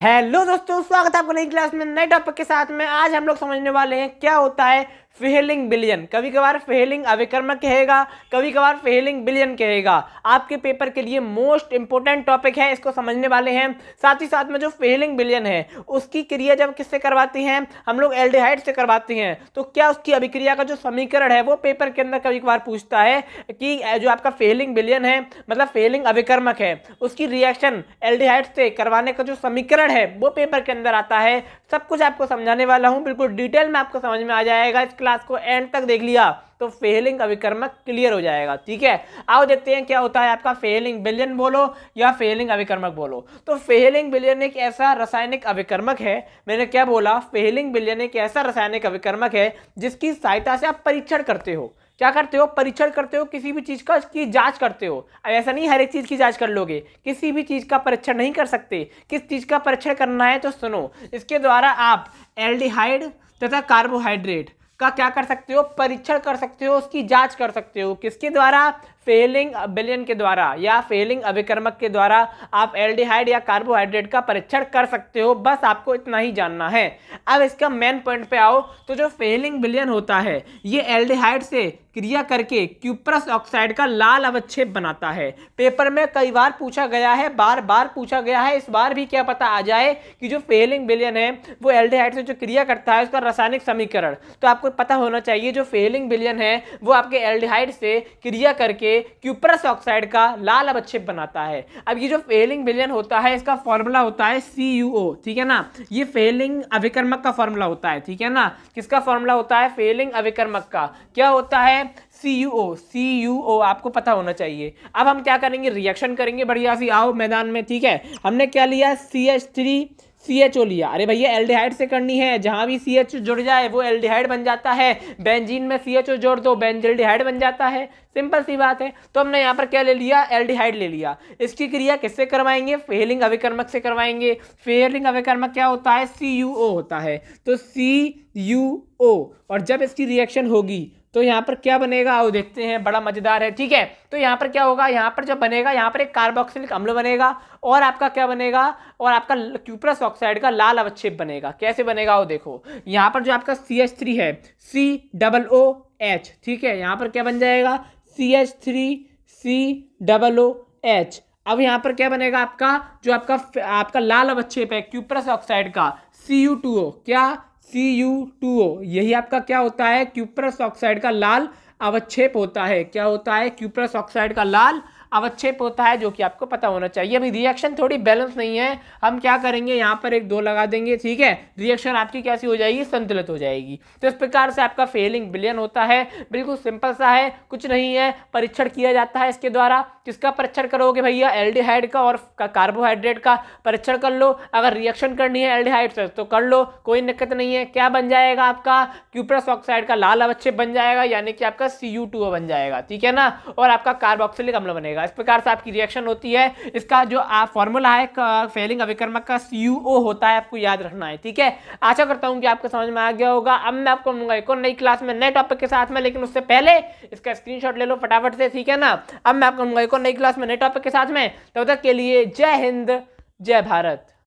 Hello दोस्तों, स्वागत है आपको नई क्लास में नए टॉपिक के साथ में। आज हम लोग समझने वाले हैं क्या होता है फेलिंग बिलियन। कभी कभार फेलिंग अविकर्मक कहेगा, कभी कभार फेलिंग बिलियन कहेगा। आपके पेपर के लिए मोस्ट इंपोर्टेंट टॉपिक है, इसको समझने वाले हैं। साथ ही साथ में जो फेलिंग बिलियन है उसकी क्रिया जब किससे करवाती हैं, हम लोग एल्डिहाइड से करवाते हैं, तो क्या उसकी अभिक्रिया का जो समीकरण है वो पेपर के अंदर कभी कभार पूछता है कि जो आपका फेलिंग बिलियन है मतलब फेलिंग अविकर्मक है उसकी रिएक्शन एल्डिहाइड से करवाने का जो समीकरण है वो पेपर के अंदर आता है। सब कुछ आपको समझाने वाला हूं, बिल्कुल डिटेल में आपको समझ में आ जाएगा। इस क्लास को एंड तक देख लिया तो फेलिंग अविकर्मक क्लियर हो जाएगा। ठीक है, आओ देखते हैं क्या होता है आपका फेलिंग बिलियन बोलो या फेलिंग अविकर्मक बोलो। तो फेलिंग बिलियन एक ऐसा रासायनिक अविकर्मक है, मैंने क्या बोला, फेलिंग बिलियन एक ऐसा रासायनिक अविकर्मक है जिसकी सहायता से आप परीक्षण करते हो। क्या करते हो? परीक्षण करते हो, किसी भी चीज का की जांच करते हो। अब ऐसा नहीं हर एक चीज की जांच कर लोगे, किसी भी चीज का परीक्षण नहीं कर सकते। किस चीज का परीक्षण करना है तो सुनो, इसके द्वारा आप एल्डिहाइड तथा कार्बोहाइड्रेट का क्या कर सकते हो, परीक्षण कर सकते हो, उसकी जांच कर सकते हो। किसके द्वारा? फेलिंग बिलियन के द्वारा या फेलिंग अविकर्मक के द्वारा आप एल्डिहाइड या कार्बोहाइड्रेट का परीक्षण कर सकते हो। बस आपको इतना ही जानना है। अब इसका मेन पॉइंट पे आओ तो जो फेलिंग बिलियन होता है ये एल्डिहाइड से क्रिया करके क्यूप्रस ऑक्साइड का लाल अवक्षेप बनाता है। पेपर में कई बार पूछा गया है, बार बार पूछा गया है, इस बार भी क्या पता आ जाए कि जो फेलिंग बिलियन है वो एल्डिहाइड से जो क्रिया करता है उसका रासायनिक समीकरण। तो आपको पता होना चाहिए जो फेलिंग बिलियन है वो आपके एल्डिहाइड से क्रिया करके क्यूप्रस ऑक्साइड का लाल अवक्षेप बनाता है। अब ये जो फेलिंग बिलियन होता है इसका फॉर्मूला होता है CuO, ठीक है ना। ये फेलिंग अविकर्मक का फॉर्मूला होता है, ठीक है ना। किसका फॉर्मूला होता है? फेलिंग अविकर्मक का। क्या होता है? CuO आपको पता होना चाहिए। अब हम क्या करेंगे, रिएक्शन करेंगे बढ़िया सी। आओ मैदान में, ठीक है। हमने क्या लिया? CH3CHO लिया। अरे भैया एल्डिहाइड से करनी है, जहां भी CH जुड़ जाए वो एल्डिहाइड बन जाता है। बेंजीन में CHO जोड़ दो, बेंजिल्डिहाइड बन जाता है। सिंपल सी बात है। तो हमने यहाँ पर क्या ले लिया? एल्डिहाइड ले लिया। इसकी क्रिया किससे करवाएंगे? फेलिंग अविकर्मक से करवाएंगे। फेलिंग अविकर्मक क्या होता है? CuO होता है। तो CuO, और जब इसकी रिएक्शन होगी तो यहाँ पर क्या बनेगा आओ देखते हैं, बड़ा मजेदार है। ठीक है, तो यहाँ पर क्या होगा, यहाँ पर जब बनेगा यहाँ पर एक कार्बोक्सिलिक अम्ल बनेगा और आपका क्या बनेगा, और आपका क्यूप्रस ऑक्साइड का लाल अवक्षेप बनेगा। कैसे बनेगा वो देखो, यहाँ पर जो आपका CH3 है COOH, ठीक है, यहाँ पर क्या बन जाएगा CH3COOH। अब यहाँ पर क्या बनेगा आपका, जो आपका लाल अवक्षेप है क्यूप्रस ऑक्साइड का Cu2O। क्या? Cu2O, यही आपका क्या होता है? क्यूप्रस ऑक्साइड का लाल अवक्षेप होता है। क्या होता है? क्यूप्रस ऑक्साइड का लाल अवक्षेप होता है, जो कि आपको पता होना चाहिए। अभी रिएक्शन थोड़ी बैलेंस नहीं है, हम क्या करेंगे यहाँ पर एक 2 लगा देंगे, ठीक है। रिएक्शन आपकी कैसी हो जाएगी? संतुलित हो जाएगी। तो इस प्रकार से आपका फेलिंग बिलियन होता है। बिल्कुल सिंपल सा है, कुछ नहीं है। परीक्षण किया जाता है इसके द्वारा। किसका परीक्षण करोगे भैया? एल्डिहाइड का और कार्बोहाइड्रेट का परीक्षण कर लो। अगर रिएक्शन करनी है एल्डिहाइड से तो कर लो, कोई दिक्कत नहीं है। क्या बन जाएगा आपका? क्यूप्रस ऑक्साइड का लाल अवक्षेप बन जाएगा, यानी कि आपका Cu2O बन जाएगा, ठीक है ना। और आपका कार्बोक्सिलिक अम्ल बनेगा। इस प्रकार से आपकी रिएक्शन होती है। इसका जो आप फॉर्मूला है फेलिंग अविकर्मक का CuO होता है, आपको याद रखना है, ठीक है। आशा करता हूं कि आपको समझ में आ गया होगा। अब मैं आपको मिलूंगा एक और नई क्लास में नए टॉपिक के साथ में, लेकिन उससे पहले इसका स्क्रीनशॉट ले लो फटाफट से, ठीक है ना। अब मैं आपको मिलूंगा एक और नई क्लास में नए टॉपिक के साथ में। तब तक के लिए जय हिंद, जय भारत।